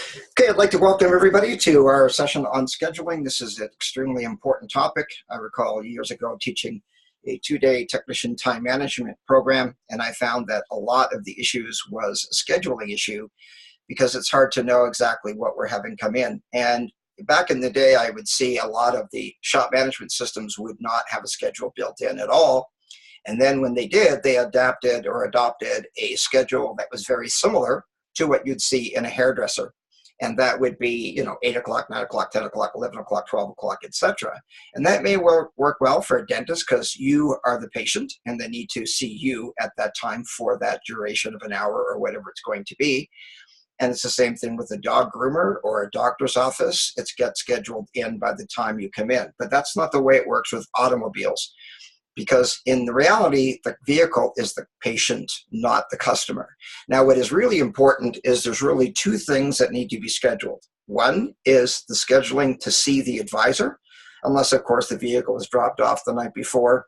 Okay, I'd like to welcome everybody to our session on scheduling. This is an extremely important topic. I recall years ago teaching a two-day technician time management program, and I found that a lot of the issues was a scheduling issue because it's hard to know exactly what we're having come in. And back in the day, I would see a lot of the shop management systems would not have a schedule built in at all. And then when they did, they adapted or adopted a schedule that was very similar to what you'd see in a hairdresser. And that would be, 8 o'clock, 9 o'clock, 10 o'clock, 11 o'clock, 12 o'clock, etc. And that may work well for a dentist because you are the patient and they need to see you at that time for that duration of an hour or whatever it's going to be. And it's the same thing with a dog groomer or a doctor's office. It gets scheduled in by the time you come in. But that's not the way it works with automobiles. Because in the reality, the vehicle is the patient, not the customer. Now, what is really important is there's really two things that need to be scheduled. One is the scheduling to see the advisor, unless, of course, the vehicle was dropped off the night before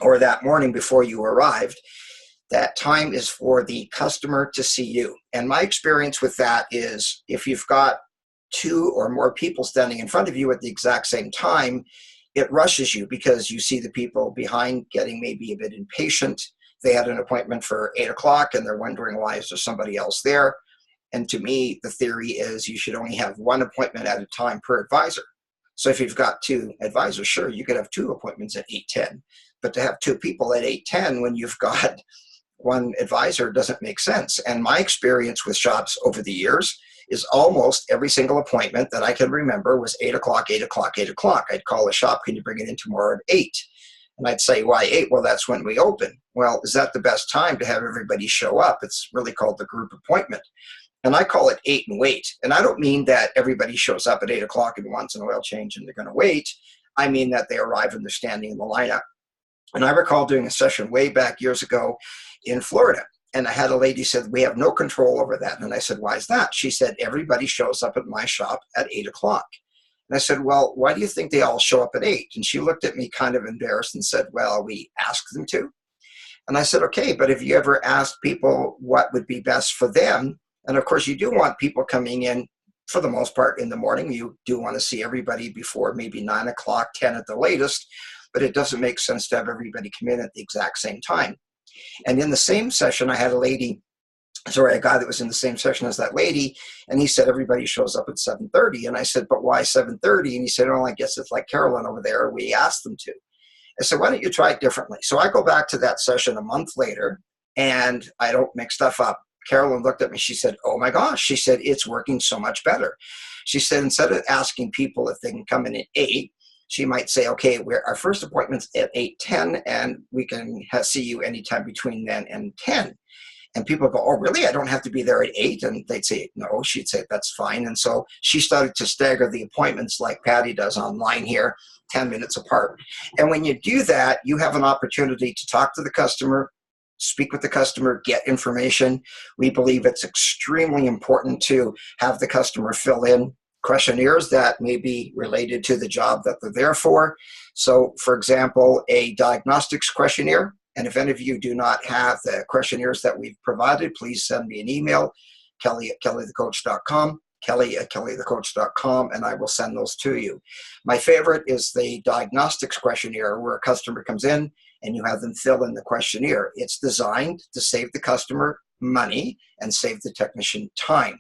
or that morning before you arrived. That time is for the customer to see you. And my experience with that is if you've got two or more people standing in front of you at the exact same time, it rushes you because you see the people behind getting maybe a bit impatient. They had an appointment for 8 o'clock and they're wondering why is there somebody else there. And to me, the theory is you should only have one appointment at a time per advisor. So if you've got two advisors, sure, you could have two appointments at 8:10. But to have two people at 8:10 when you've got one advisor doesn't make sense. And my experience with shops over the years is almost every single appointment that I can remember was 8 o'clock, 8 o'clock, 8 o'clock. I'd call a shop, can you bring it in tomorrow at 8? And I'd say, why 8? Well, that's when we open. Well, is that the best time to have everybody show up? It's really called the group appointment. And I call it 8 and wait. And I don't mean that everybody shows up at 8 o'clock and wants an oil change and they're going to wait. I mean that they arrive and they're standing in the lineup. And I recall doing a session way back years ago in Florida. And I had a lady said, we have no control over that. And I said, why is that? She said, everybody shows up at my shop at 8 o'clock. And I said, well, why do you think they all show up at 8? And she looked at me kind of embarrassed and said, well, we asked them to. And I said, okay, but have you ever asked people what would be best for them? And of course, you do want people coming in for the most part in the morning. You do want to see everybody before maybe 9 o'clock, 10 at the latest. But it doesn't make sense to have everybody come in at the exact same time. And in the same session, I had a guy that was in the same session as that lady, and he said everybody shows up at 7:30. And I said, but why 7:30? And he said, oh, I guess it's like Carolyn over there. We asked them to. I said, why don't you try it differently? So I go back to that session a month later, and I don't make stuff up. Carolyn looked at me. She said, oh, my gosh. She said, it's working so much better. She said, instead of asking people if they can come in at 8, she might say, okay, our first appointment's at 8:10, and we can see you anytime between then and 10. And people go, oh, really? I don't have to be there at 8? And they'd say, no. She'd say, that's fine. And so she started to stagger the appointments like Patty does online here, 10 minutes apart. And when you do that, you have an opportunity to talk to the customer, speak with the customer, get information. We believe it's extremely important to have the customer fill in questionnaires that may be related to the job that they're there for. So, for example, a diagnostics questionnaire. And if any of you do not have the questionnaires that we've provided, please send me an email, kelly@kellythecoach.com, kelly@kellythecoach.com, and I will send those to you. My favorite is the diagnostics questionnaire where a customer comes in and you have them fill in the questionnaire. It's designed to save the customer money and save the technician time.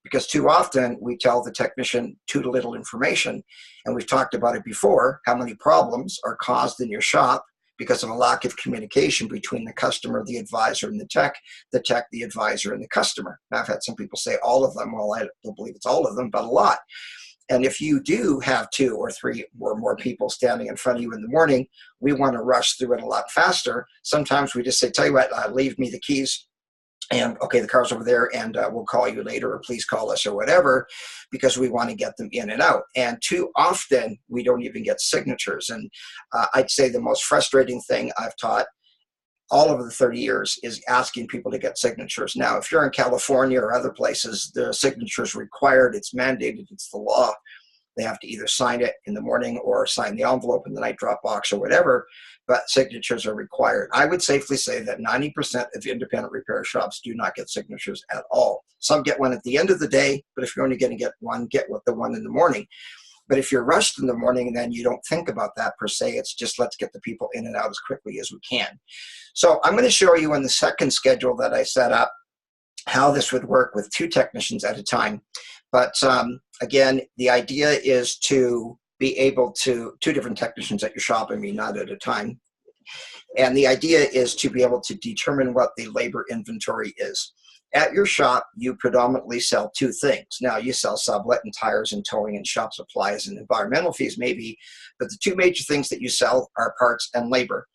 Because too often we tell the technician too little information, and we've talked about it before, how many problems are caused in your shop because of a lack of communication between the customer, the advisor, and the tech, the advisor, and the customer. Now, I've had some people say all of them. Well, I don't believe it's all of them, but a lot. And if you do have 2 or 3 or more people standing in front of you in the morning, we want to rush through it a lot faster. Sometimes we just say, tell you what, leave me the keys. And okay, the car's over there, and we'll call you later, or please call us, or whatever, because we want to get them in and out. And too often, we don't even get signatures. And I'd say the most frustrating thing I've taught all over the 30 years is asking people to get signatures. Now, if you're in California or other places, the signature is required. It's mandated. It's the law. They have to either sign it in the morning or sign the envelope in the night drop box or whatever, but signatures are required. I would safely say that 90% of independent repair shops do not get signatures at all. Some get one at the end of the day, but if you're only going to get one, get the one in the morning. But if you're rushed in the morning, then you don't think about that per se. It's just let's get the people in and out as quickly as we can. So I'm going to show you in the second schedule that I set up how this would work with 2 technicians at a time. But again, the idea is to be able to, 2 different technicians at your shop, I mean, not at a time. And the idea is to be able to determine what the labor inventory is. At your shop, you predominantly sell 2 things. Now, you sell sublet and tires and towing and shop supplies and environmental fees maybe, but the 2 major things that you sell are parts and labor.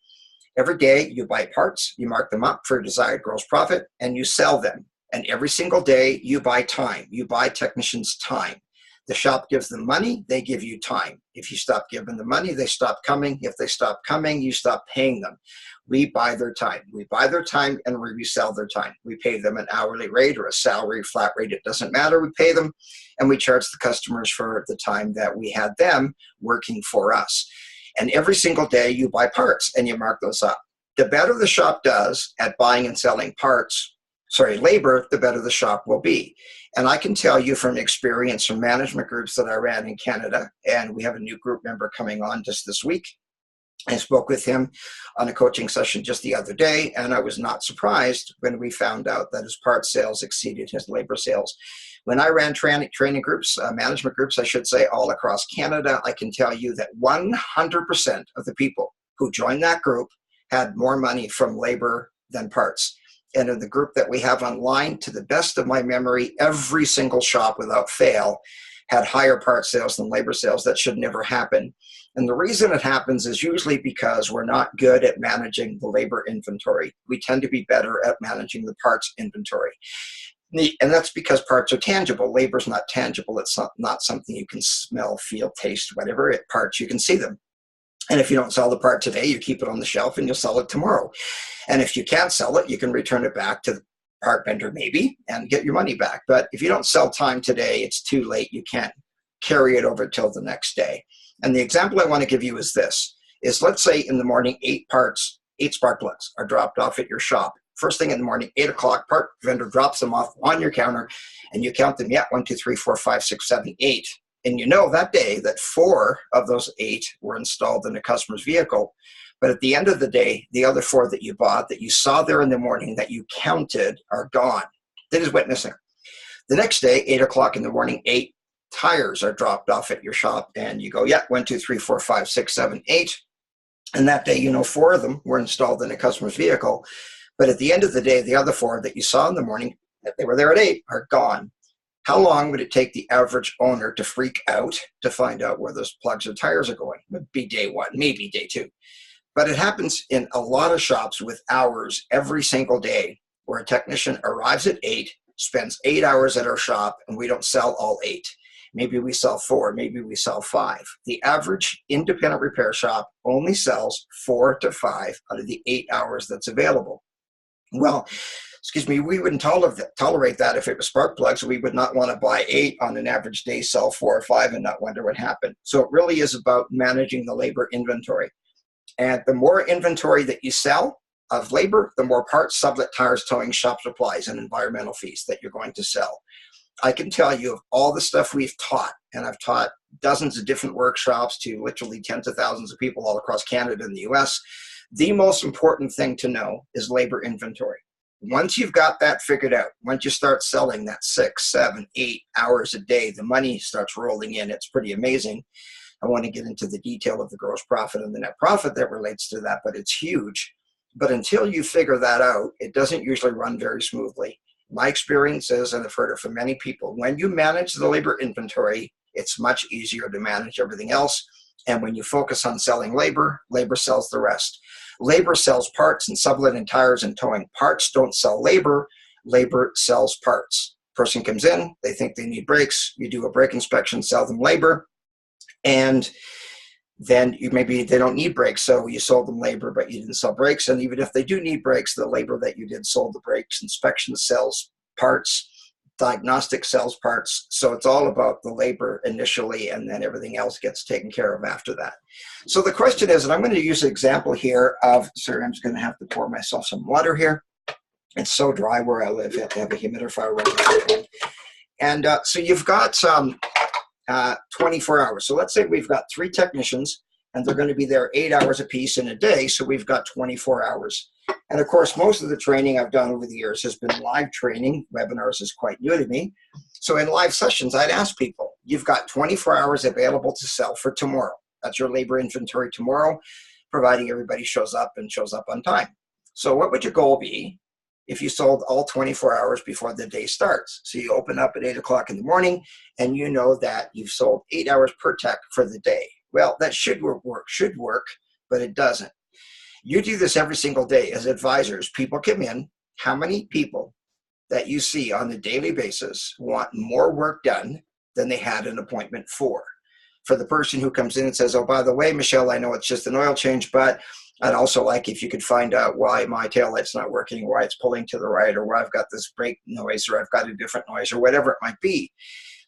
Every day you buy parts, you mark them up for desired gross profit, and you sell them. And every single day you buy time. You buy technicians time. The shop gives them money, they give you time. If you stop giving them money, they stop coming. If they stop coming, you stop paying them. We buy their time. We buy their time and we resell their time. We pay them an hourly rate or a salary, flat rate, it doesn't matter. We pay them and we charge the customers for the time that we had them working for us. And every single day you buy parts and you mark those up. The better the shop does at buying and selling labor, the better the shop will be. And I can tell you from experience from management groups that I ran in Canada, and we have a new group member coming on just this week. I spoke with him on a coaching session just the other day, and I was not surprised when we found out that his parts sales exceeded his labor sales. When I ran training groups, management groups, I should say, all across Canada, I can tell you that 100% of the people who joined that group had more money from labor than parts. And in the group that we have online, to the best of my memory, every single shop without fail had higher part sales than labor sales. That should never happen. And the reason it happens is usually because we're not good at managing the labor inventory. We tend to be better at managing the parts inventory. And that's because parts are tangible. Labor's not tangible. It's not something you can smell, feel, taste, whatever. Parts, you can see them. And if you don't sell the part today, you keep it on the shelf and you'll sell it tomorrow. And if you can't sell it, you can return it back to the part vendor maybe and get your money back. But if you don't sell time today, it's too late. You can't carry it over till the next day. And the example I want to give you is this, is let's say in the morning, 8 spark plugs are dropped off at your shop. First thing in the morning, 8 o'clock, part vendor drops them off on your counter and you count them, 1, 2, 3, 4, 5, 6, 7, 8. And you know that day that 4 of those 8 were installed in a customer's vehicle. But at the end of the day, the other 4 that you bought, that you saw there in the morning, that you counted, are gone. That is witnessing. The next day, 8 o'clock in the morning, 8 tires are dropped off at your shop. And you go, 1, 2, 3, 4, 5, 6, 7, 8. And that day, 4 of them were installed in a customer's vehicle. But at the end of the day, the other 4 that you saw in the morning, that they were there at 8, are gone. How long would it take the average owner to freak out to find out where those plugs or tires are going? It would be day 1, maybe day 2. But it happens in a lot of shops with hours every single day where a technician arrives at 8, spends 8 hours at our shop, and we don't sell all 8. Maybe we sell 4, maybe we sell 5. The average independent repair shop only sells 4 to 5 out of the 8 hours that's available. Well, we wouldn't tolerate that if it was spark plugs. We would not want to buy 8 on an average day, sell 4 or 5, and not wonder what happened. So it really is about managing the labor inventory. And the more inventory that you sell of labor, the more parts, sublet, tires, towing, shop supplies, and environmental fees that you're going to sell. I can tell you of all the stuff we've taught, and I've taught dozens of different workshops to literally tens of thousands of people all across Canada and the US, the most important thing to know is labor inventory. Once you've got that figured out, once you start selling that 6, 7, 8 hours a day, the money starts rolling in. It's pretty amazing. I want to get into the detail of the gross profit and the net profit that relates to that, but it's huge. But until you figure that out, it doesn't usually run very smoothly. My experience is, and I've heard it from many people, when you manage the labor inventory, it's much easier to manage everything else. And when you focus on selling labor, labor sells the rest. Labor sells parts and sublet and tires and towing. Parts don't sell labor. Labor sells parts. Person comes in, they think they need brakes. You do a brake inspection, sell them labor. And then maybe they don't need brakes, so you sold them labor, but you didn't sell brakes. And even if they do need brakes, the labor that you did sold the brakes. Inspection sells parts. diagnostic sells parts. So it's all about the labor initially, and then everything else gets taken care of after that. So the question is, and I'm going to use an example here of, sorry, I'm just going to have to pour myself some water here. It's so dry where I live. You have to have a humidifier running. And so you've got 24 hours. So let's say we've got 3 technicians, and they're going to be there 8 hours a piece in a day. So we've got 24 hours. And of course, most of the training I've done over the years has been live training. Webinars is quite new to me. So in live sessions, I'd ask people, you've got 24 hours available to sell for tomorrow. That's your labor inventory tomorrow, providing everybody shows up and shows up on time. So what would your goal be if you sold all 24 hours before the day starts? So you open up at 8 o'clock in the morning, and you know that you've sold 8 hours per tech for the day. Well, that should work, but it doesn't. You do this every single day as advisors. People come in. How many people that you see on a daily basis want more work done than they had an appointment for? For the person who comes in and says, oh, by the way, Michelle, I know it's just an oil change, but I'd also like if you could find out why my taillight's not working, why it's pulling to the right, or why I've got this brake noise, or I've got a different noise, or whatever it might be.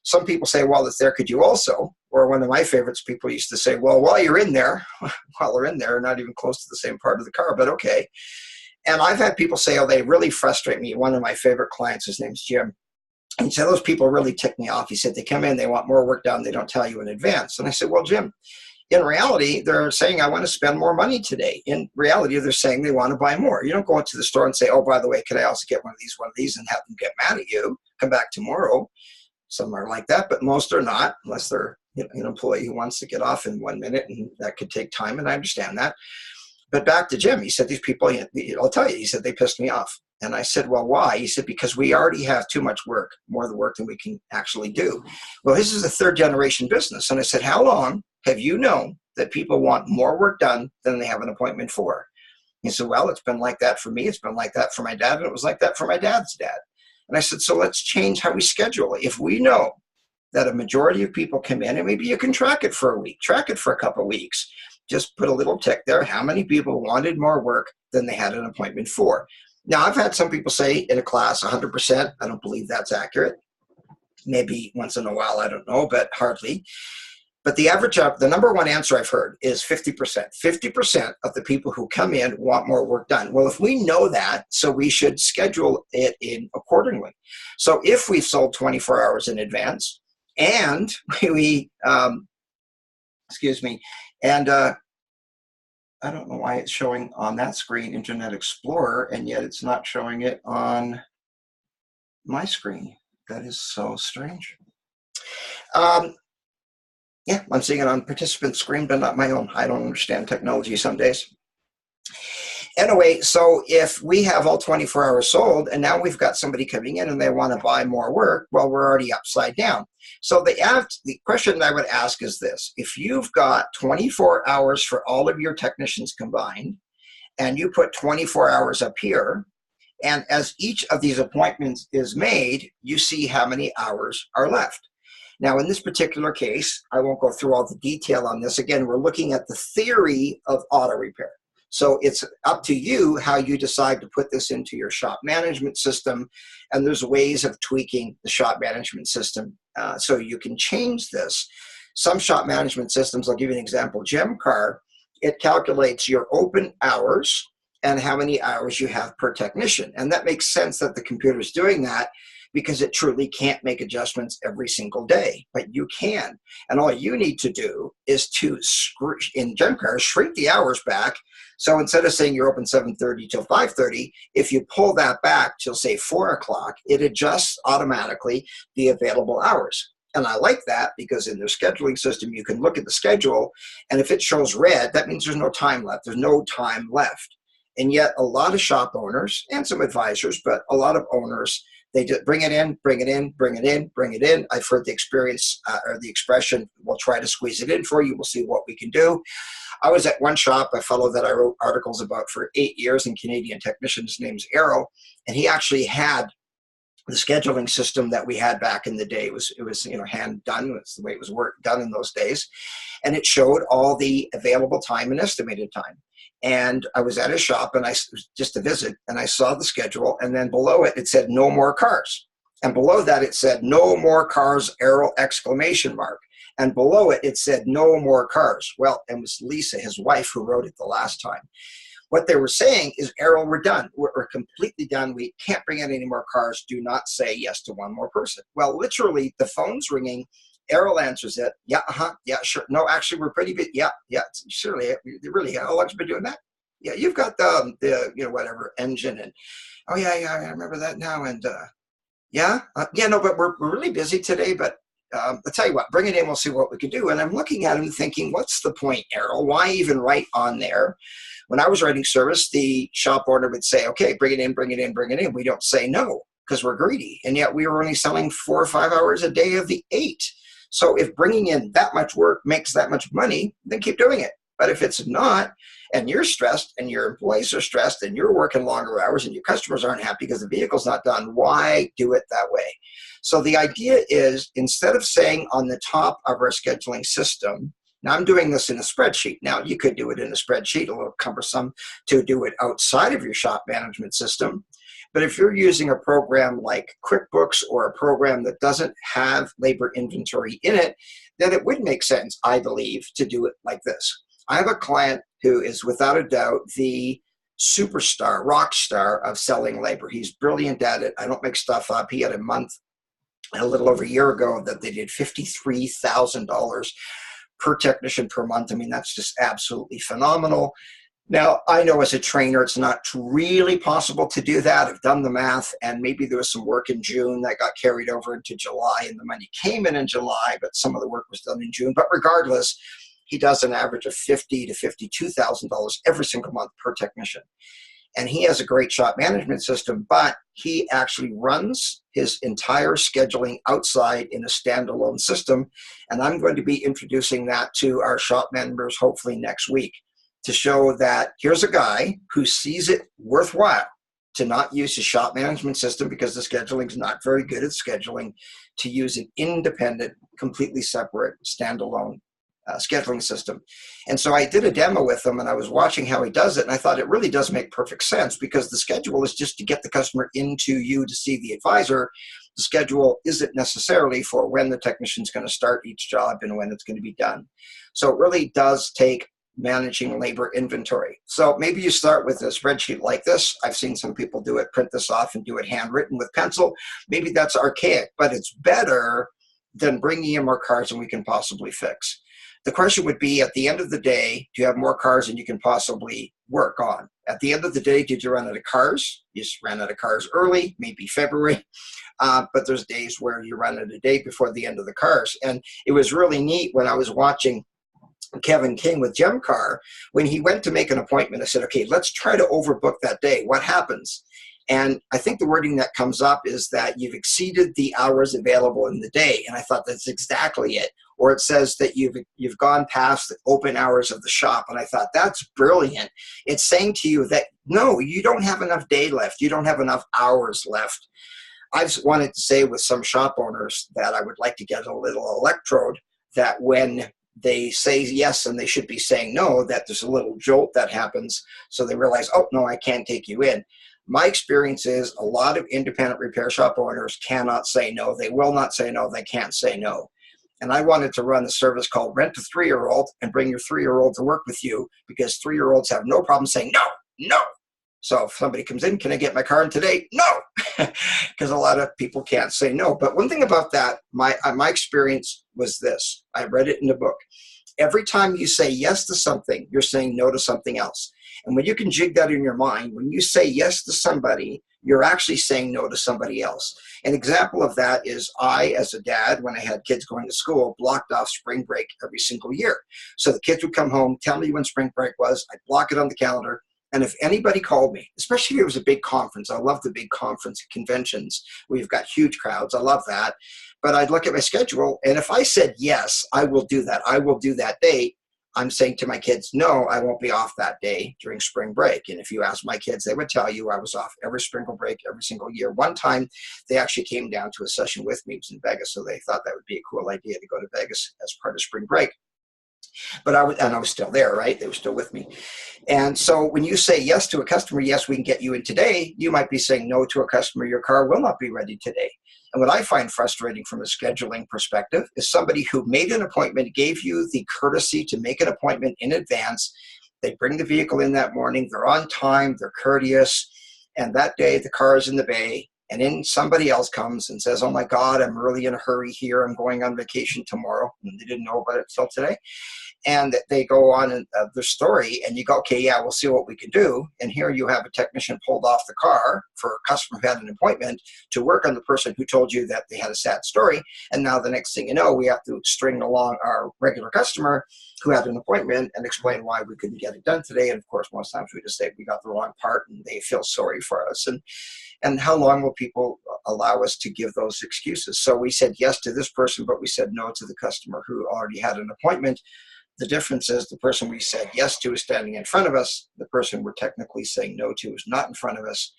Some people say, well, it's there, could you also? Or one of my favorites, people used to say, well, while you're in there, while they're in there, not even close to the same part of the car, but okay. And I've had people say, oh, they really frustrate me. One of my favorite clients, his name's Jim. And he said, those people really tick me off. He said, they come in, they want more work done, they don't tell you in advance. And I said, well, Jim, in reality, they're saying, I want to spend more money today. In reality, they're saying they want to buy more. You don't go into the store and say, oh, by the way, can I also get one of these, and have them get mad at you, come back tomorrow. Some are like that, but most are not, unless they're an employee who wants to get off in 1 minute, and that could take time, and I understand that. But back to Jim, he said, these people, I'll tell you, he said, they pissed me off. And I said, well, why? He said, because we already have too much work, more of the work than we can actually do. Well, this is a 3rd generation business. And I said, how long have you known that people want more work done than they have an appointment for? He said, well, it's been like that for me. It's been like that for my dad. And it was like that for my dad's dad. And I said, so let's change how we schedule it. If we know that a majority of people come in, and maybe you can track it for a week, track it for a couple of weeks, just put a little tick there, how many people wanted more work than they had an appointment for. Now, I've had some people say in a class 100%. I don't believe that's accurate. Maybe once in a while, I don't know, but hardly. But the average, the number one answer I've heard is 50%. 50% of the people who come in want more work done. Well, if we know that, so we should schedule it in accordingly. So if we've sold 24 hours in advance, and I don't know why it's showing on that screen Internet Explorer, and yet it's not showing it on my screen. That is so strange. Yeah, I'm seeing it on participant screen, but not my own. I don't understand technology some days. Anyway, so if we have all 24 hours sold, and now we've got somebody coming in and they want to buy more work, well, we're already upside down. So the question I would ask is this. If you've got 24 hours for all of your technicians combined, and you put 24 hours up here, and as each of these appointments is made, you see how many hours are left. Now, in this particular case, I won't go through all the detail on this. Again, we're looking at the theory of auto repair. So it's up to you how you decide to put this into your shop management system. And there's ways of tweaking the shop management system so you can change this. Some shop management systems, I'll give you an example, GemCar, it calculates your open hours and how many hours you have per technician. And that makes sense that the computer is doing that, because it truly can't make adjustments every single day, but you can. And all you need to do is to, in GemCar, shrink the hours back. So instead of saying you're open 7:30 till 5:30, if you pull that back till, say, 4 o'clock, it adjusts automatically the available hours. And I like that, because in their scheduling system, you can look at the schedule, and if it shows red, that means there's no time left. There's no time left. And yet a lot of shop owners, and some advisors, but a lot of owners, they just bring it in, bring it in, bring it in, bring it in. I've heard the experience or the expression, we'll try to squeeze it in for you. We'll see what we can do. I was at one shop, a fellow that I wrote articles about for 8 years in Canadian Technician. His name's Arrow, and he actually had the scheduling system that we had back in the day. It was hand done. It's the way it was done in those days, and it showed all the available time and estimated time. And I was at his shop, and just to visit, and I saw the schedule, and then below it, it said no more cars. And below that, it said, no more cars, Errol, exclamation mark. And below it, it said, no more cars. Well, it was Lisa, his wife, who wrote it the last time. What they were saying is, Errol, we're done. We're completely done. We can't bring in any more cars. Do not say yes to one more person. Well, literally, the phone's ringing. Errol answers it. Yeah, yeah, sure. No, actually, we're pretty busy. Yeah, surely. Really, how long have you been doing that? Yeah, you've got the whatever engine, and oh yeah, I remember that now. And yeah, no, but we're really busy today. But I'll tell you what, bring it in. We'll see what we can do. And I'm looking at him thinking, what's the point, Errol? Why even write on there? When I was writing service, the shop owner would say, okay, bring it in, bring it in, bring it in. We don't say no because we're greedy. And yet we were only selling 4 or 5 hours a day of the 8. So if bringing in that much work makes that much money, then keep doing it. But if it's not, and you're stressed and your employees are stressed and you're working longer hours and your customers aren't happy because the vehicle's not done, why do it that way? So the idea is, instead of saying on the top of our scheduling system, now I'm doing this in a spreadsheet. Now you could do it in a spreadsheet, a little cumbersome to do it outside of your shop management system. But if you're using a program like QuickBooks or a program that doesn't have labor inventory in it, then it would make sense, I believe, to do it like this. I have a client who is without a doubt the superstar, rock star of selling labor. He's brilliant at it. I don't make stuff up. He had a month a little over a year ago that they did $53,000 per technician per month. I mean, that's just absolutely phenomenal. Now, I know as a trainer, it's not really possible to do that. I've done the math, and maybe there was some work in June that got carried over into July, and the money came in July, but some of the work was done in June. But regardless, he does an average of $50,000 to $52,000 every single month per technician. And he has a great shop management system, but he actually runs his entire scheduling outside in a standalone system. And I'm going to be introducing that to our shop members hopefully next week, to show that here's a guy who sees it worthwhile to not use his shop management system because the scheduling is not very good at scheduling, to use an independent, completely separate, standalone scheduling system. And so I did a demo with him, and I was watching how he does it, and I thought it really does make perfect sense, because the schedule is just to get the customer into you to see the advisor. The schedule isn't necessarily for when the technician's going to start each job and when it's going to be done. So it really does take managing labor inventory. So maybe you start with a spreadsheet like this. I've seen some people do it, print this off and do it handwritten with pencil. Maybe that's archaic, but it's better than bringing in more cars than we can possibly fix. The question would be, at the end of the day, do you have more cars than you can possibly work on? At the end of the day, did you run out of cars? You just ran out of cars early, maybe February, but there's days where you run out a day before the end of the cars. And it was really neat when I was watching Kevin King with GemCar. When he went to make an appointment, I said, okay, let's try to overbook that day. What happens? And I think the wording that comes up is that you've exceeded the hours available in the day. And I thought that's exactly it. Or it says that you've gone past the open hours of the shop. And I thought, that's brilliant. It's saying to you that, no, you don't have enough day left. You don't have enough hours left. I've wanted to say with some shop owners that I would like to get a little electrode that when they say yes and they should be saying no, that there's a little jolt that happens so they realize, oh, no, I can't take you in. My experience is a lot of independent repair shop owners cannot say no. They will not say no. They can't say no. And I wanted to run a service called Rent a 3-Year-Old and bring your 3-year-old to work with you, because 3-year-olds have no problem saying no, no. So if somebody comes in, can I get my car in today? No, because a lot of people can't say no. But one thing about that, my experience was this. I read it in the book. Every time you say yes to something, you're saying no to something else. And when you can jig that in your mind, when you say yes to somebody, you're actually saying no to somebody else. An example of that is I, as a dad, when I had kids going to school, blocked off spring break every single year. So the kids would come home, tell me when spring break was, I'd block it on the calendar. And if anybody called me, especially if it was a big conference, I love the big conference conventions. We've got huge crowds. I love that. But I'd look at my schedule, and if I said, yes, I will do that, I will do that day, I'm saying to my kids, no, I won't be off that day during spring break. And if you ask my kids, they would tell you I was off every spring break, every single year. One time, they actually came down to a session with me. It was in Vegas, so they thought that would be a cool idea to go to Vegas as part of spring break. But I was still there, right? They were still with me. And so when you say yes to a customer, yes, we can get you in today, you might be saying no to a customer, your car will not be ready today. And what I find frustrating from a scheduling perspective is somebody who made an appointment, gave you the courtesy to make an appointment in advance. They bring the vehicle in that morning, they're on time, they're courteous, and that day the car is in the bay, and then somebody else comes and says, oh my God, I'm really in a hurry here, I'm going on vacation tomorrow, and they didn't know about it till today. And they go on their story, and you go, okay, yeah, we'll see what we can do. And here you have a technician pulled off the car for a customer who had an appointment to work on the person who told you that they had a sad story. And now the next thing you know, we have to string along our regular customer who had an appointment and explain why we couldn't get it done today. And of course, most times we just say we got the wrong part, and they feel sorry for us. And how long will people allow us to give those excuses? So we said yes to this person, but we said no to the customer who already had an appointment. The difference is the person we said yes to is standing in front of us. The person we're technically saying no to is not in front of us.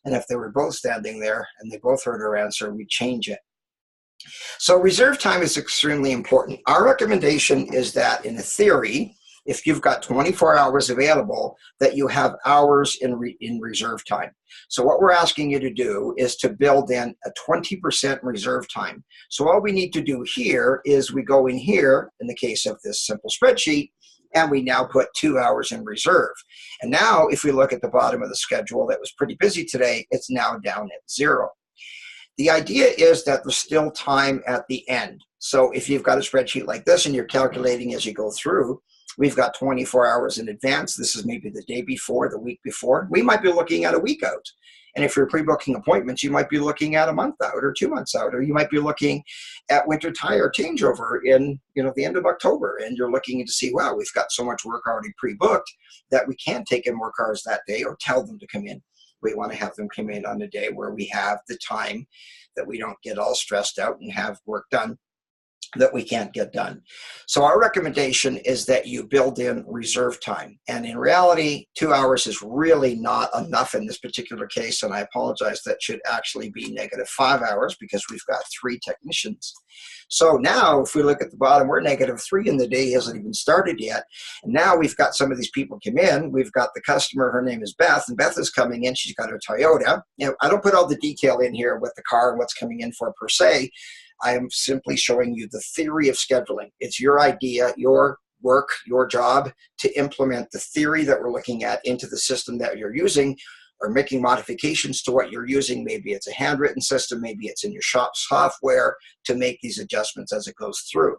And if they were both standing there and they both heard our answer, we change it. So reserve time is extremely important. Our recommendation is that in theory, if you've got 24 hours available, that you have hours in reserve time. So what we're asking you to do is to build in a 20% reserve time. So all we need to do here is we go in here, in the case of this simple spreadsheet, and we now put 2 hours in reserve. And now if we look at the bottom of the schedule that was pretty busy today, it's now down at 0. The idea is that there's still time at the end. So if you've got a spreadsheet like this and you're calculating as you go through, we've got 24 hours in advance. This is maybe the day before, the week before. We might be looking at a week out. And if you're pre-booking appointments, you might be looking at a month out or 2 months out, or you might be looking at winter tire changeover in the end of October. And you're looking to see, wow, we've got so much work already pre-booked that we can't take in more cars that day or tell them to come in. We want to have them come in on a day where we have the time that we don't get all stressed out and have work done that we can't get done. So our recommendation is that you build in reserve time. And in reality, 2 hours is really not enough in this particular case. And I apologize, that should actually be -5 hours because we've got 3 technicians. So now if we look at the bottom, we're -3 and the day hasn't even started yet. And now we've got some of these people come in. We've got the customer, her name is Beth, and Beth is coming in. She's got her Toyota. I don't put all the detail in here with the car and what's coming in for per se. I am simply showing you the theory of scheduling. It's your idea, your work, your job to implement the theory that we're looking at into the system that you're using, or making modifications to what you're using. Maybe it's a handwritten system, maybe it's in your shop software to make these adjustments as it goes through.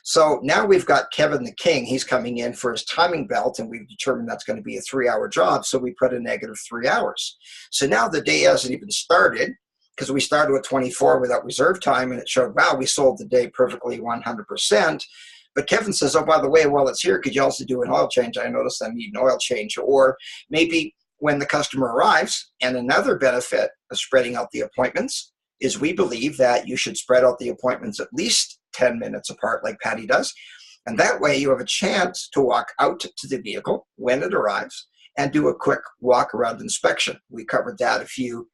So now we've got Kevin the King. He's coming in for his timing belt, and we've determined that's going to be a 3-hour job, so we put a -3 hours. So now the day hasn't even started, because we started with 24 without reserve time, and it showed, wow, we sold the day perfectly 100%. But Kevin says, oh, by the way, while it's here, could you also do an oil change? I noticed I need an oil change. Or maybe when the customer arrives, and another benefit of spreading out the appointments is we believe that you should spread out the appointments at least 10 minutes apart like Patty does. And that way you have a chance to walk out to the vehicle when it arrives and do a quick walk around inspection. We covered that a few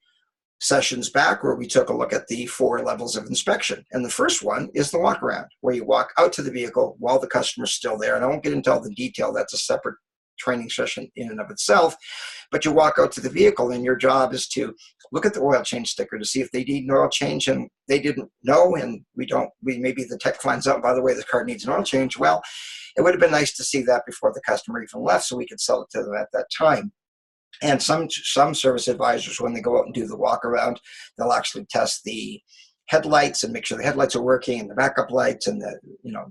sessions back where we took a look at the 4 levels of inspection. And the first one is the walk around, where you walk out to the vehicle while the customer's still there. And I won't get into all the detail. That's a separate training session in and of itself. But you walk out to the vehicle, and your job is to look at the oil change sticker to see if they need an oil change, and they didn't know, and maybe the tech finds out, by the way, the car needs an oil change. Well, it would have been nice to see that before the customer even left so we could sell it to them at that time. And some service advisors, when they go out and do the walk around, they'll actually test the headlights and make sure the headlights are working and the backup lights, and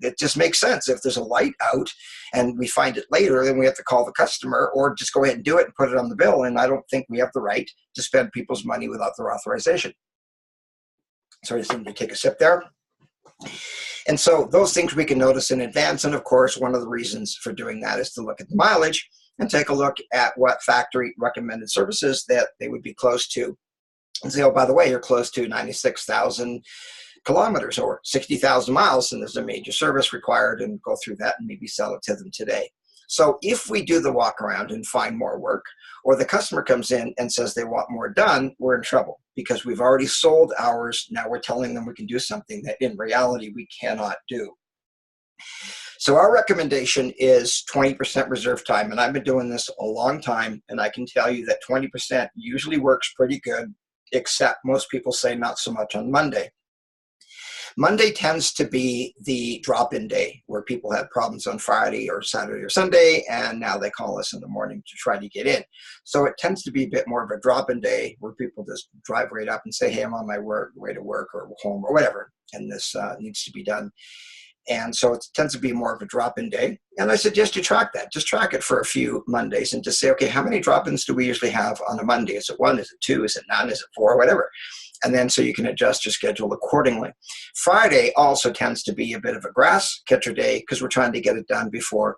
it just makes sense. If there's a light out and we find it later, then we have to call the customer or just go ahead and do it and put it on the bill. And I don't think we have the right to spend people's money without their authorization. So I just need to take a sip there. And so those things we can notice in advance. And of course, one of the reasons for doing that is to look at the mileage and take a look at what factory recommended services that they would be close to. And say, oh, by the way, you're close to 96,000 kilometers or 60,000 miles, and there's a major service required, and go through that and maybe sell it to them today. So if we do the walk around and find more work, or the customer comes in and says they want more done, we're in trouble because we've already sold hours. Now we're telling them we can do something that in reality we cannot do. So our recommendation is 20% reserve time. And I've been doing this a long time, and I can tell you that 20% usually works pretty good, except most people say not so much on Monday. Monday tends to be the drop-in day where people had problems on Friday or Saturday or Sunday, and now they call us in the morning to try to get in. So it tends to be a bit more of a drop-in day where people just drive right up and say, hey, I'm on my way to work or home or whatever, and this needs to be done. And so it tends to be more of a drop-in day. And I suggest you track that. Just track it for a few Mondays and just say, okay, how many drop-ins do we usually have on a Monday? Is it 1? Is it 2? Is it 9? Is it 4? Whatever. And then so you can adjust your schedule accordingly. Friday also tends to be a bit of a grass catcher day because we're trying to get it done before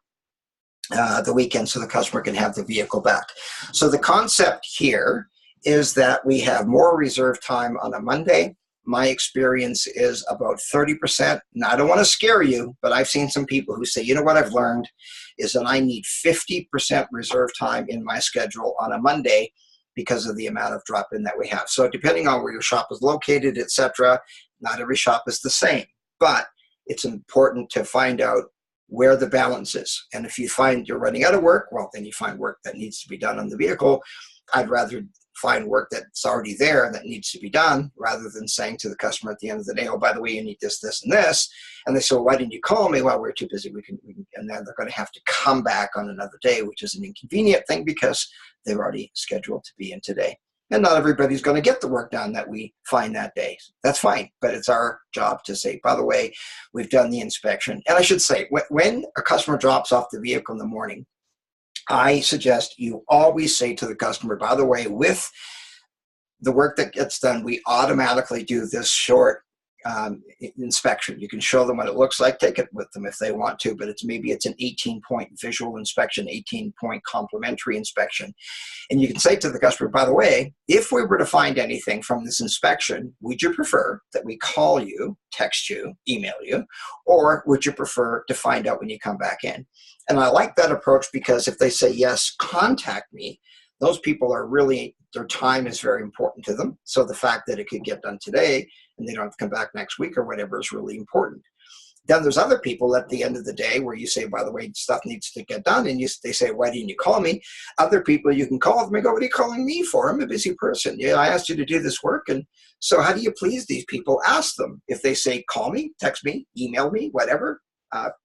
the weekend so the customer can have the vehicle back. So the concept here is that we have more reserve time on a Monday. My experience is about 30%. Now, I don't want to scare you, but I've seen some people who say, you know what I've learned is that I need 50% reserve time in my schedule on a Monday because of the amount of drop-in that we have. So depending on where your shop is located, etc., not every shop is the same, but it's important to find out where the balance is. And if you find you're running out of work, well, then you find work that needs to be done on the vehicle. I'd rather find work that's already there that needs to be done rather than saying to the customer at the end of the day, oh, by the way, you need this, this, and this. And they say, well, why didn't you call me? Well, we're too busy. And then they're going to have to come back on another day, which is an inconvenient thing because they're already scheduled to be in today. And not everybody's going to get the work done that we find that day. That's fine, but it's our job to say, by the way, we've done the inspection. And I should say, when a customer drops off the vehicle in the morning, I suggest you always say to the customer, by the way, with the work that gets done, we automatically do this short inspection. You can show them what it looks like, take it with them if they want to, but maybe it's an 18-point visual inspection, 18-point complimentary inspection. And you can say to the customer, by the way, if we were to find anything from this inspection, would you prefer that we call you, text you, email you, or would you prefer to find out when you come back in? And I like that approach because if they say, yes, contact me, those people are really, their time is very important to them. So the fact that it could get done today and they don't have to come back next week or whatever is really important. Then there's other people at the end of the day where you say, by the way, stuff needs to get done. And they say, why didn't you call me? Other people you can call them and go, what are you calling me for? I'm a busy person. Yeah, I asked you to do this work. And so how do you please these people? Ask them. If they say, call me, text me, email me, whatever,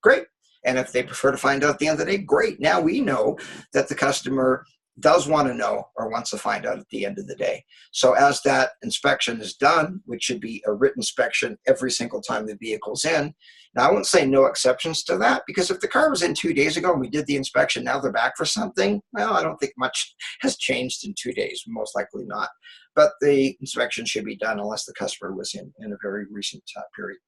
great. And if they prefer to find out at the end of the day, great. Now we know that the customer does want to know or wants to find out at the end of the day. So as that inspection is done, which should be a written inspection every single time the vehicle's in. Now, I won't say no exceptions to that, because if the car was in 2 days ago and we did the inspection, now they're back for something, well, I don't think much has changed in 2 days, most likely not. But the inspection should be done unless the customer was in a very recent period.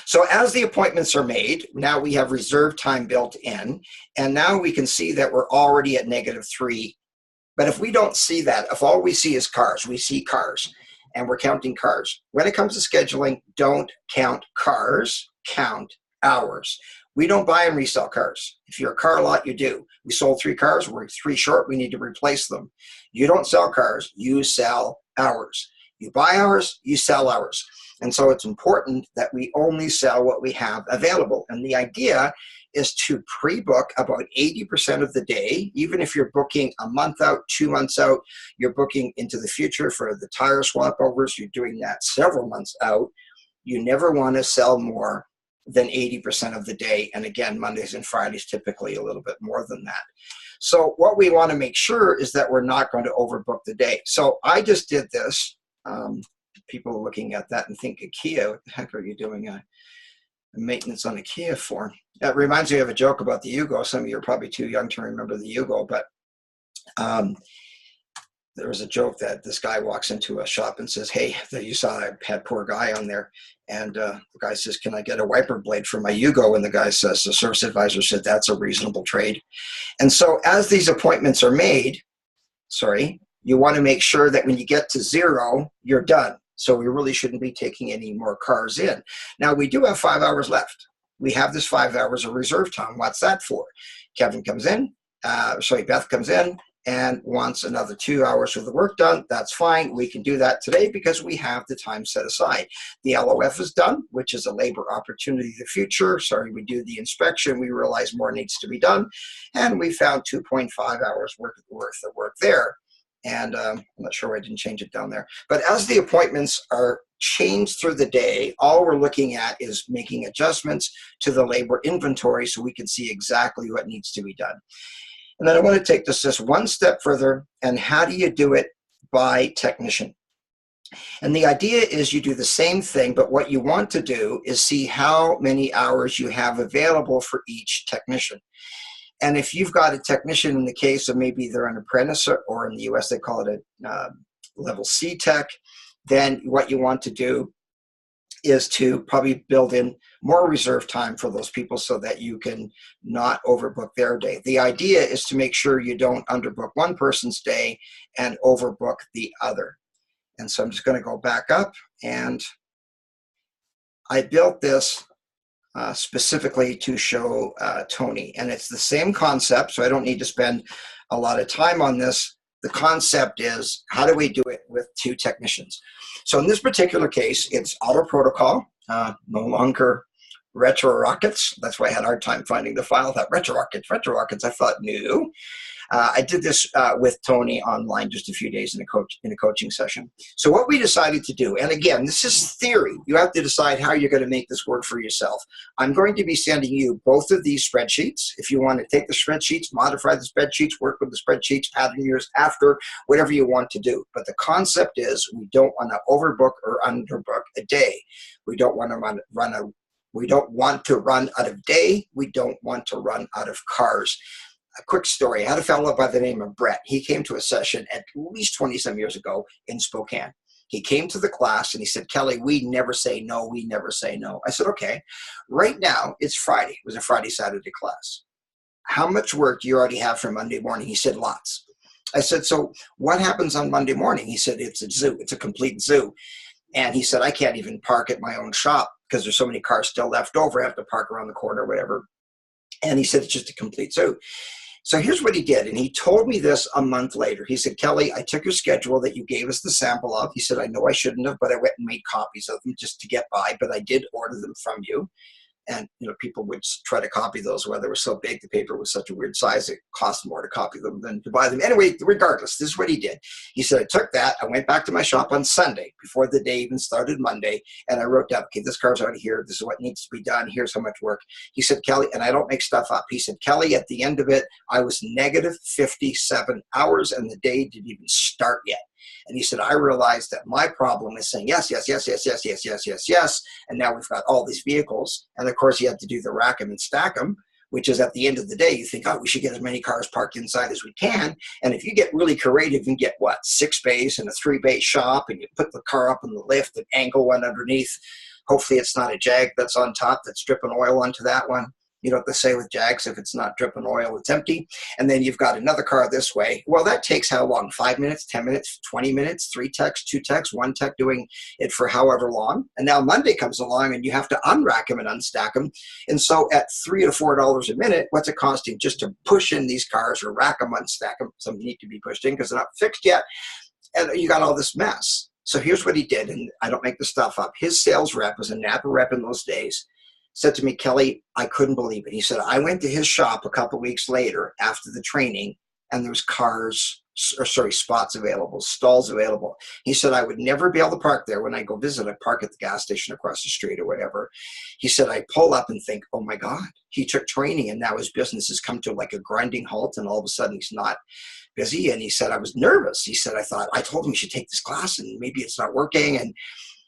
So as the appointments are made, now we have reserve time built in, and now we can see that we're already at -3. But if we don't see that, if all we see is cars, we see cars, and we're counting cars. When it comes to scheduling, don't count cars, count hours. We don't buy and resell cars. If you're a car lot, you do. We sold 3 cars, we're 3 short, we need to replace them. You don't sell cars, you sell hours. You buy hours, you sell hours. And so it's important that we only sell what we have available. And the idea is to pre-book about 80% of the day. Even if you're booking a month out, 2 months out, you're booking into the future for the tire swap overs, you're doing that several months out. You never want to sell more than 80% of the day. And again, Mondays and Fridays, typically a little bit more than that. So what we want to make sure is that we're not going to overbook the day. So I just did this. People are looking at that and think, Kia, what the heck are you doing a maintenance on a Kia for? That reminds me of a joke about the Yugo. Some of you are probably too young to remember the Yugo, but there was a joke that this guy walks into a shop and says, hey, you saw I had poor guy on there. And the guy says, can I get a wiper blade for my Yugo? And the guy says, the service advisor said, that's a reasonable trade. And so as these appointments are made, you want to make sure that when you get to 0, you're done. So we really shouldn't be taking any more cars in. Now, we do have 5 hours left. We have this 5 hours of reserve time. What's that for? Kevin comes in, Beth comes in, and wants another 2 hours of the work done, that's fine. We can do that today because we have the time set aside. The LOF is done, which is a labor opportunity of the future. Sorry, we do the inspection, we realize more needs to be done, and we found 2.5 hours worth of work there. And I'm not sure why I didn't change it down there. But as the appointments are changed through the day, all we're looking at is making adjustments to the labor inventory so we can see exactly what needs to be done. And then I want to take this just one step further, and how do you do it by technician? And the idea is you do the same thing, but what you want to do is see how many hours you have available for each technician. And if you've got a technician in the case of maybe they're an apprentice, or in the US they call it a level C tech, then what you want to do is to probably build in more reserve time for those people so that you can not overbook their day. The idea is to make sure you don't underbook one person's day and overbook the other. And so I'm just going to go back up, and I built this specifically to show Tony. And it's the same concept, so I don't need to spend a lot of time on this. The concept is, how do we do it with two technicians? So in this particular case, it's Auto Protocol, no longer Retro Rockets. That's why I had a hard time finding the file. I thought Retro Rockets, I thought new. I did this with Tony online just a few days in a coaching session. So what we decided to do, and again, this is theory. You have to decide how you're going to make this work for yourself. I'm going to be sending you both of these spreadsheets. If you want to take the spreadsheets, modify the spreadsheets, work with the spreadsheets, pattern yours after, whatever you want to do. But the concept is we don't want to overbook or underbook a day. We don't want to we don't want to run out of day. We don't want to run out of cars. A quick story. I had a fellow by the name of Brett. He came to a session at least 20-some years ago in Spokane. He came to the class and he said, Kelly, we never say no. We never say no. I said, okay. Right now, it's Friday. It was a Friday, Saturday class. How much work do you already have for Monday morning? He said, lots. I said, so what happens on Monday morning? He said, it's a zoo. It's a complete zoo. And he said, I can't even park at my own shop because there's so many cars still left over. I have to park around the corner or whatever. And he said, it's just a complete zoo. So here's what he did, and he told me this a month later. He said, Kelly, I took your schedule that you gave us the sample of. He said, I know I shouldn't have, but I went and made copies of them just to get by, but I did order them from you. And people would try to copy those, whether they were so big, the paper was such a weird size, it cost more to copy them than to buy them. Anyway, regardless, this is what he did. He said, I took that, I went back to my shop on Sunday, before the day even started Monday, and I wrote down, okay, this car's out of here, this is what needs to be done, here's how much work. He said, Kelly, and I don't make stuff up. He said, Kelly, at the end of it, I was negative 57 hours, and the day didn't even start yet. And he said, I realized that my problem is saying yes, yes, yes, yes, yes, yes, yes, yes, yes. And now we've got all these vehicles. And of course, you have to do the rack them and stack them, which is at the end of the day, you think, oh, we should get as many cars parked inside as we can. And if you get really creative and get, 6 bays and a 3-bay shop, and you put the car up in the lift and angle one underneath, hopefully it's not a Jag that's on top that's dripping oil onto that one. You know what they say with Jags, if it's not dripping oil, it's empty. And then you've got another car this way. Well, that takes how long? 5 minutes, 10 minutes, 20 minutes, 3 techs, 2 techs, 1 tech doing it for however long. And now Monday comes along and you have to unrack them and unstack them. And so at $3 to $4 a minute, what's it costing just to push in these cars or rack them, unstack them? Some need to be pushed in because they're not fixed yet. And you got all this mess. So here's what he did, and I don't make the stuff up. His sales rep was a Napa rep in those days. Said to me, Kelly, I couldn't believe it. He said, I went to his shop a couple of weeks later after the training, and there was spots available, stalls available. He said, I would never be able to park there when I go visit. I park at the gas station across the street or whatever. He said, I pull up and think, oh my God, he took training and now his business has come to like a grinding halt, and all of a sudden he's not busy. And he said, I was nervous. He said, I told him he should take this class and maybe it's not working. And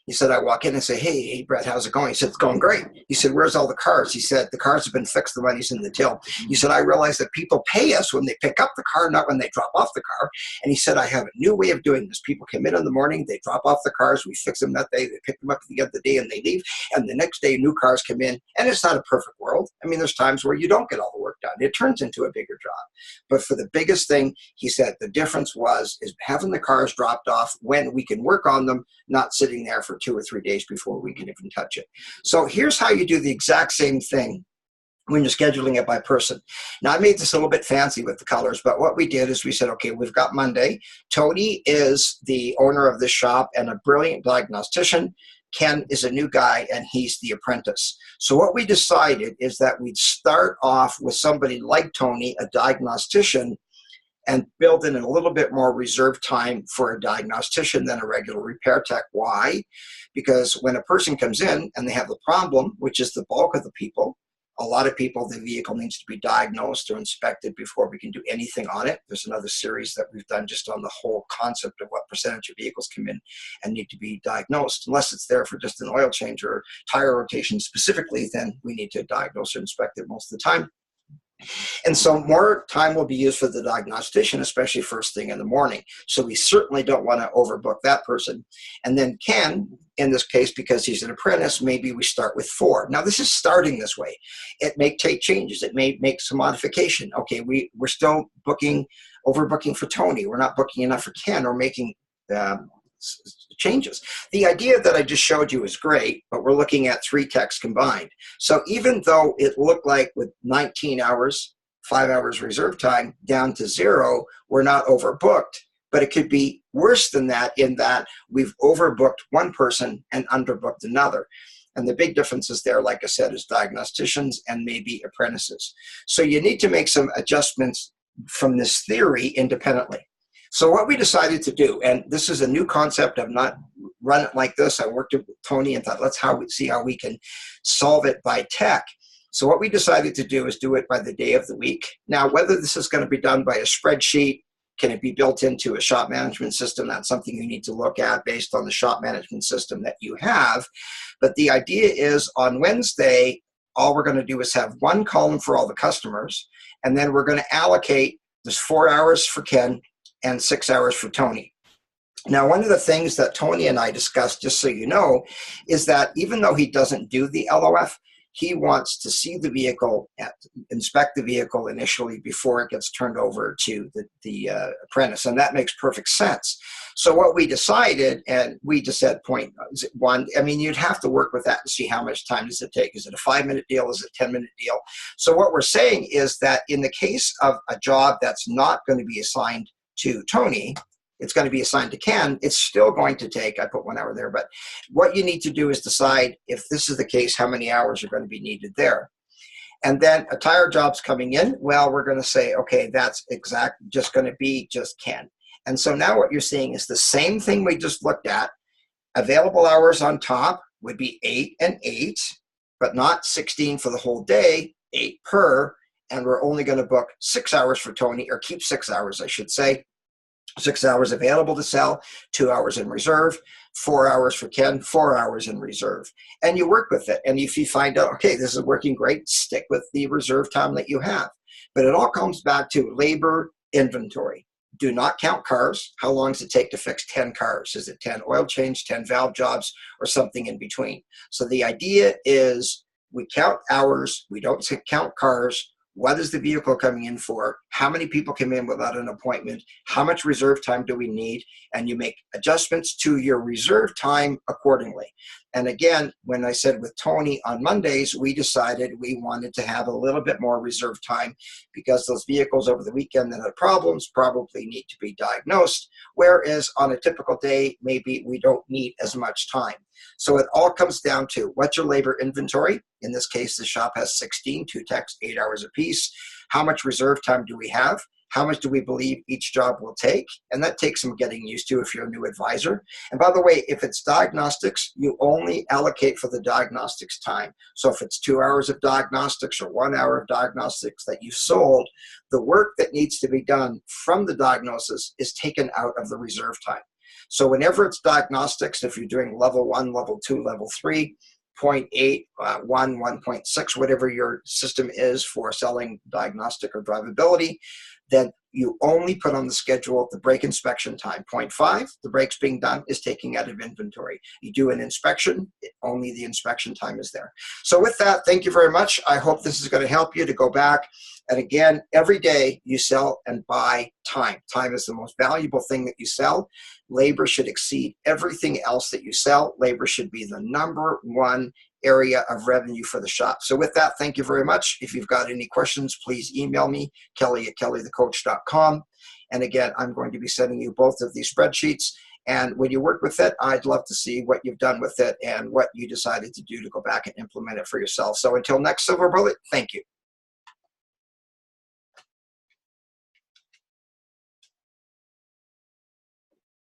he said, I walk in and say, hey, Brett, how's it going? He said, it's going great. He said, where's all the cars? He said, the cars have been fixed. The money's in the till. He said, I realize that people pay us when they pick up the car, not when they drop off the car. And he said, I have a new way of doing this. People come in the morning, they drop off the cars, we fix them that day, they pick them up at the end of the day and they leave. And the next day, new cars come in. And it's not a perfect world. I mean, there's times where you don't get all the work done. It turns into a bigger job. But for the biggest thing, he said, the difference is having the cars dropped off when we can work on them, not sitting there for 2 or 3 days before we can even touch it. So here's how you do the exact same thing when you're scheduling it by person. Now, I made this a little bit fancy with the colors, but what we did is we said, okay, we've got Monday. Tony is the owner of the shop and a brilliant diagnostician. Ken is a new guy and he's the apprentice. So what we decided is that we'd start off with somebody like Tony, a diagnostician, and build in a little bit more reserve time for a diagnostician than a regular repair tech. Why? Because when a person comes in and they have the problem, which is the bulk of the people, a lot of people, the vehicle needs to be diagnosed or inspected before we can do anything on it. There's another series that we've done just on the whole concept of what percentage of vehicles come in and need to be diagnosed. Unless it's there for just an oil change or tire rotation specifically, then we need to diagnose or inspect it most of the time. And so more time will be used for the diagnostician, especially first thing in the morning. So we certainly don't want to overbook that person. And then Ken, in this case, because he's an apprentice, maybe we start with 4. Now, this is starting this way. It may take changes. It may make some modification. Okay, we're still overbooking for Tony. We're not booking enough for Ken or making changes. The idea that I just showed you is great, but we're looking at 3 techs combined. So even though it looked like with 19 hours, 5 hours reserve time down to 0, we're not overbooked, but it could be worse than that in that we've overbooked one person and underbooked another. And the big differences there, like I said, is diagnosticians and maybe apprentices. So you need to make some adjustments from this theory independently. So what we decided to do, and this is a new concept, I've not run it like this. I worked with Tony and thought, let's see how we can solve it by tech. So what we decided to do is do it by the day of the week. Now, whether this is going to be done by a spreadsheet, can it be built into a shop management system? That's something you need to look at based on the shop management system that you have. But the idea is on Wednesday, all we're going to do is have one column for all the customers, and then we're going to allocate, there's 4 hours for Ken, and 6 hours for Tony. Now, one of the things that Tony and I discussed, just so you know, is that even though he doesn't do the LOF, he wants to see the vehicle, inspect the vehicle initially before it gets turned over to the apprentice, and that makes perfect sense. So what we decided, and we just said point 1, I mean, you'd have to work with that and see how much time does it take. Is it a 5-minute deal? Is it a 10-minute deal? So what we're saying is that in the case of a job that's not going to be assigned to Tony, it's going to be assigned to Ken, it's still going to take, I put 1 hour there, but what you need to do is decide if this is the case, how many hours are going to be needed there. And then a tire job's coming in, well, we're going to say, okay, that's just going to be just Ken. And so now what you're seeing is the same thing we just looked at. Available hours on top would be 8 and 8, but not 16 for the whole day, 8 per. And we're only going to book 6 hours for Tony, or keep 6 hours, I should say. 6 hours available to sell, 2 hours in reserve, 4 hours for Ken, 4 hours in reserve. And you work with it. And if you find out, okay, this is working great, stick with the reserve time that you have. But it all comes back to labor inventory. Do not count cars. How long does it take to fix 10 cars? Is it 10 oil change, 10 valve jobs, or something in between? So the idea is we count hours, we don't count cars. What is the vehicle coming in for? How many people come in without an appointment? How much reserve time do we need? And you make adjustments to your reserve time accordingly. And again, when I said with Tony on Mondays, we decided we wanted to have a little bit more reserve time because those vehicles over the weekend that had problems probably need to be diagnosed, whereas on a typical day, maybe we don't need as much time. So it all comes down to what's your labor inventory? In this case, the shop has 16, 2 techs, 8 hours apiece. How much reserve time do we have? How much do we believe each job will take? And that takes some getting used to if you're a new advisor. And by the way, if it's diagnostics, you only allocate for the diagnostics time. So if it's 2 hours of diagnostics or 1 hour of diagnostics that you sold, the work that needs to be done from the diagnosis is taken out of the reserve time. So whenever it's diagnostics, if you're doing level 1, level 2, level 3, 0.8, 1, 1.6, whatever your system is for selling diagnostic or drivability, then you only put on the schedule the brake inspection time. 0.5, the brakes being done is taking out of inventory. You do an inspection, only the inspection time is there. So with that, thank you very much. I hope this is going to help you to go back And again, every day you sell and buy time. Time is the most valuable thing that you sell. Labor should exceed everything else that you sell. Labor should be the number one area of revenue for the shop. So with that, thank you very much. If you've got any questions, please email me, kelly@kellythecoach.com. And again, I'm going to be sending you both of these spreadsheets. And when you work with it, I'd love to see what you've done with it and what you decided to do to go back and implement it for yourself. So until next Silver Bullet, thank you.